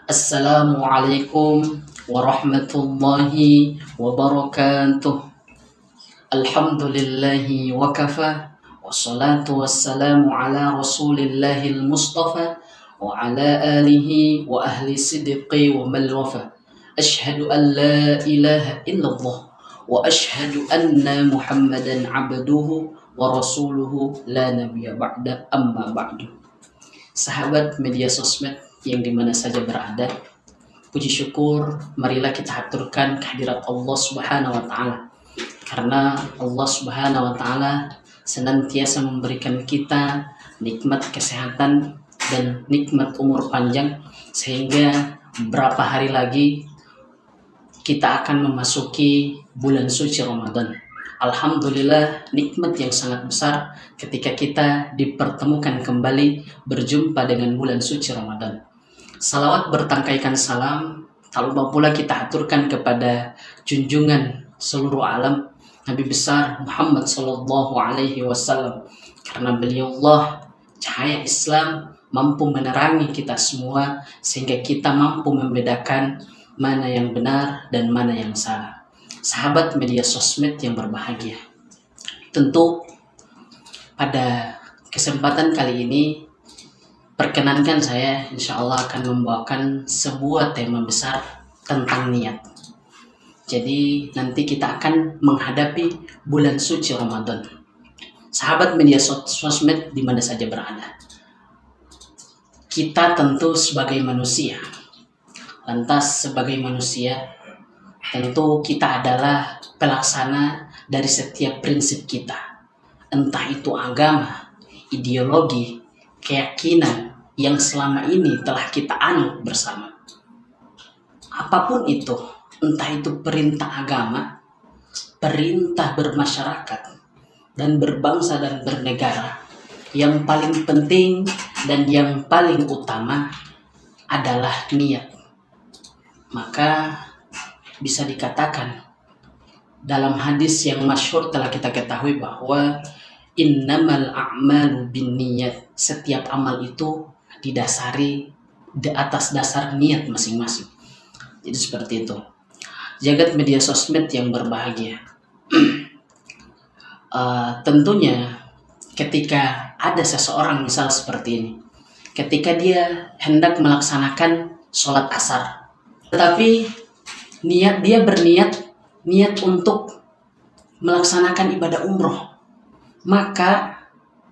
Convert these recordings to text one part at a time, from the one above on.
Assalamualaikum warahmatullahi wabarakatuh. Alhamdulillahi wa kafa. Wassalatu wassalamu ala rasulillahil mustafa wa ala alihi wa ahli sidqi wa mal wafa. Ashhadu an la ilaha illallah wa ashhadu anna Muhammadan abduhu wa rasuluhu la nabiyya ba'da amma ba'du. Sahabat media sosmed yang dimana saja berada, puji syukur marilah kita haturkan kehadirat Allah Subhanahu wa taala. Karena Allah Subhanahu wa taala senantiasa memberikan kita nikmat kesehatan dan nikmat umur panjang, sehingga beberapa hari lagi kita akan memasuki bulan suci Ramadan. Alhamdulillah, nikmat yang sangat besar ketika kita dipertemukan kembali berjumpa dengan bulan suci Ramadan. Salawat bertangkaikan salam, tak lupa pula kita aturkan kepada junjungan seluruh alam, Nabi besar Muhammad Sallallahu Alaihi Wasallam. Karena beliaulah cahaya Islam, mampu menerangi kita semua sehingga kita mampu membedakan mana yang benar dan mana yang salah. Sahabat media sosmed yang berbahagia, tentu pada kesempatan kali ini perkenankan saya insya Allah akan membawakan sebuah tema besar tentang niat. Jadi nanti kita akan menghadapi bulan suci Ramadan. Sahabat media sosmed di mana saja berada, kita tentu sebagai manusia. Lantas sebagai manusia, tentu kita adalah pelaksana dari setiap prinsip kita. Entah itu agama, ideologi, keyakinan yang selama ini telah kita anut bersama. Apapun itu, entah itu perintah agama, perintah bermasyarakat, dan berbangsa dan bernegara, yang paling penting dan yang paling utama adalah niat. Maka bisa dikatakan dalam hadis yang masyhur telah kita ketahui bahwa innamal a'malu binniyat, setiap amal itu didasari di atas dasar niat masing-masing. Jadi seperti itu. Jagat media sosmed yang berbahagia. Tentunya ketika ada seseorang misal seperti ini, ketika dia hendak melaksanakan sholat asar, tetapi dia berniat untuk melaksanakan ibadah umroh, maka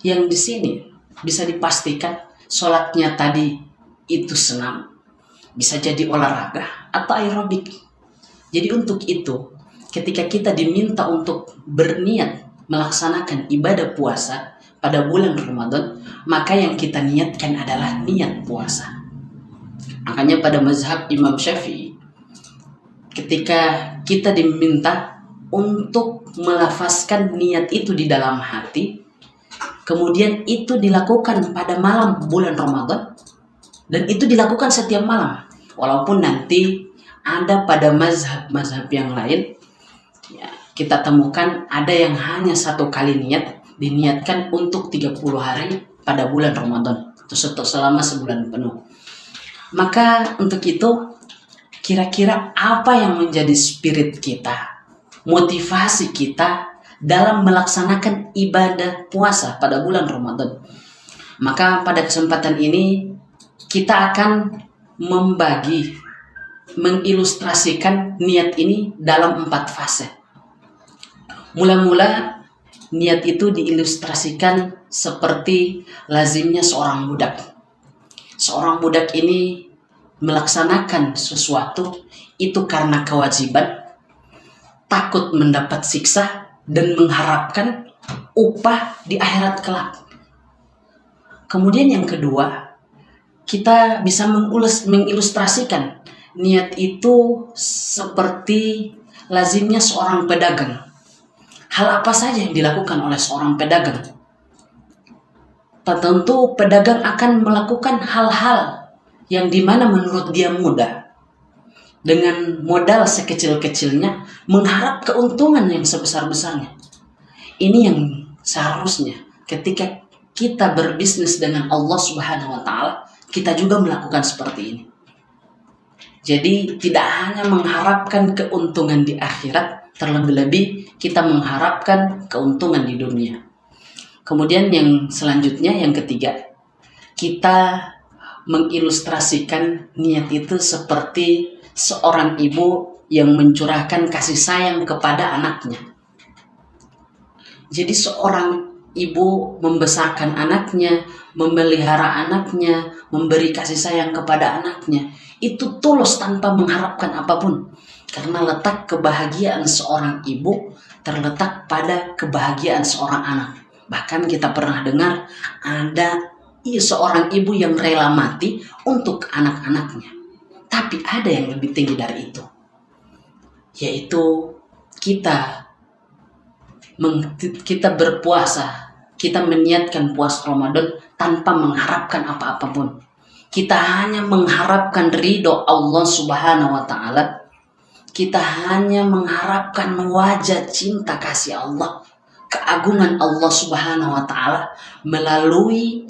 yang di sini bisa dipastikan sholatnya tadi itu senam, bisa jadi olahraga atau aerobik. Jadi untuk itu, ketika kita diminta untuk berniat melaksanakan ibadah puasa pada bulan Ramadan, maka yang kita niatkan adalah niat puasa. Makanya pada mazhab Imam Syafi'i, ketika kita diminta untuk melafazkan niat itu di dalam hati, kemudian itu dilakukan pada malam bulan Ramadan, dan itu dilakukan setiap malam. Walaupun nanti ada pada mazhab yang lain, ya, kita temukan ada yang hanya satu kali niat, diniatkan untuk 30 hari pada bulan Ramadan, atau selama sebulan penuh. Maka untuk itu, kira-kira apa yang menjadi spirit kita, motivasi kita dalam melaksanakan ibadah puasa pada bulan Ramadan? Maka pada kesempatan ini kita akan mengilustrasikan niat ini dalam 4 fase. Mula-mula niat itu diilustrasikan seperti lazimnya seorang budak. Seorang budak ini melaksanakan sesuatu itu karena kewajiban, takut mendapat siksa, dan mengharapkan upah di akhirat kelak. Kemudian yang kedua, kita bisa mengilustrasikan niat itu seperti lazimnya seorang pedagang. Hal apa saja yang dilakukan oleh seorang pedagang? Tentu pedagang akan melakukan hal-hal yang dimana menurut dia mudah, dengan modal sekecil-kecilnya, mengharap keuntungan yang sebesar-besarnya. Ini yang seharusnya ketika kita berbisnis dengan Allah Subhanahu wa taala, kita juga melakukan seperti ini. Jadi tidak hanya mengharapkan keuntungan di akhirat, terlebih-lebih kita mengharapkan keuntungan di dunia. Kemudian yang selanjutnya, yang ketiga, kita mengilustrasikan niat itu seperti seorang ibu yang mencurahkan kasih sayang kepada anaknya. Jadi seorang ibu membesarkan anaknya, memelihara anaknya, memberi kasih sayang kepada anaknya, itu tulus tanpa mengharapkan apapun. Karena letak kebahagiaan seorang ibu terletak pada kebahagiaan seorang anak. Bahkan kita pernah dengar ada seorang ibu yang rela mati untuk anak-anaknya. Tapi ada yang lebih tinggi dari itu, yaitu kita berpuasa, kita meniatkan puasa Ramadan tanpa mengharapkan apa-apapun. Kita hanya mengharapkan ridho Allah Subhanahu wa Ta'ala. Kita hanya mengharapkan wajah cinta kasih Allah, keagungan Allah Subhanahu wa Ta'ala melalui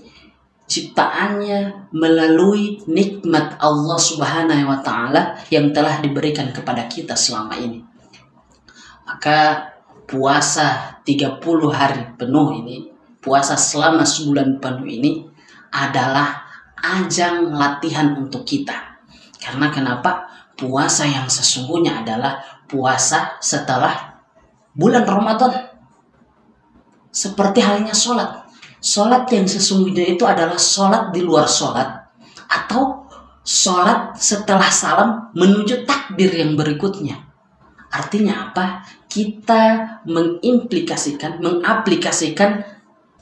ciptaannya, melalui nikmat Allah Subhanahu wa Ta'ala yang telah diberikan kepada kita selama ini. Maka puasa 30 hari penuh ini, puasa selama sebulan penuh ini adalah ajang latihan untuk kita. Karena kenapa? Puasa yang sesungguhnya adalah puasa setelah bulan Ramadan. Seperti halnya sholat. Sholat yang sesungguhnya itu adalah sholat di luar sholat, atau sholat setelah salam menuju takbir yang berikutnya. Artinya apa? Kita mengaplikasikan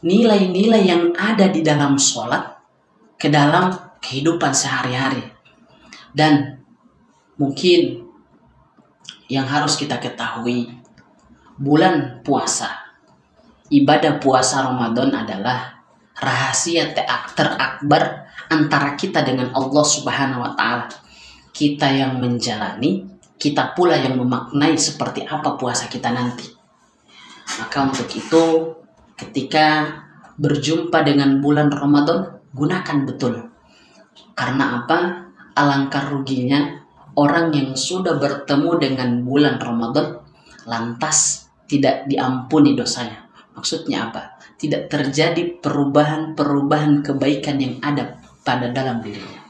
nilai-nilai yang ada di dalam sholat ke dalam kehidupan sehari-hari. Dan mungkin yang harus kita ketahui, bulan puasa, ibadah puasa Ramadan adalah rahasia terakbar antara kita dengan Allah Subhanahu wa Ta'ala. Kita yang menjalani, kita pula yang memaknai seperti apa puasa kita nanti. Maka untuk itu, ketika berjumpa dengan bulan Ramadan, gunakan betul. Karena apa? Alangkah ruginya orang yang sudah bertemu dengan bulan Ramadan lantas tidak diampuni dosanya. Maksudnya apa? Tidak terjadi perubahan kebaikan yang ada pada dalam dirinya.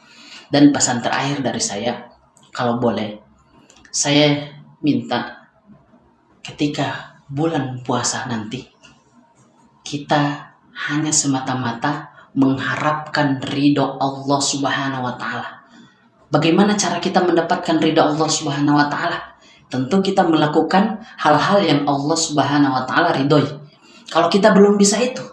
Dan pesan terakhir dari saya, kalau boleh, saya minta ketika bulan puasa nanti, kita hanya semata-mata mengharapkan ridho Allah Subhanahu wa Ta'ala. Bagaimana cara kita mendapatkan ridho Allah Subhanahu wa Ta'ala? Tentu kita melakukan hal-hal yang Allah Subhanahu wa Ta'ala ridhoi. Kalau kita belum bisa itu,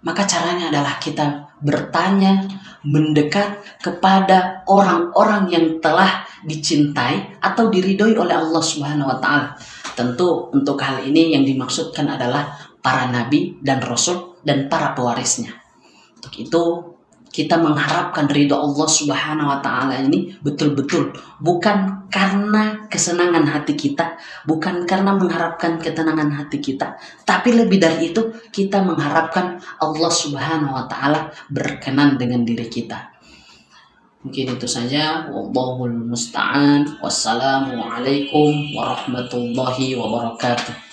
maka caranya adalah kita bertanya, mendekat kepada orang-orang yang telah dicintai atau diridhoi oleh Allah Subhanahu wa Ta'ala. Tentu untuk hal ini yang dimaksudkan adalah para nabi dan rasul dan para pewarisnya. Untuk itu kita mengharapkan ridho Allah Subhanahu wa Ta'ala ini betul-betul, bukan karena kesenangan hati kita, bukan karena mengharapkan ketenangan hati kita, tapi lebih dari itu kita mengharapkan Allah Subhanahu wa Ta'ala berkenan dengan diri kita. Mungkin itu saja. Wallahul musta'an. Wassalamualaikum warahmatullahi wabarakatuh.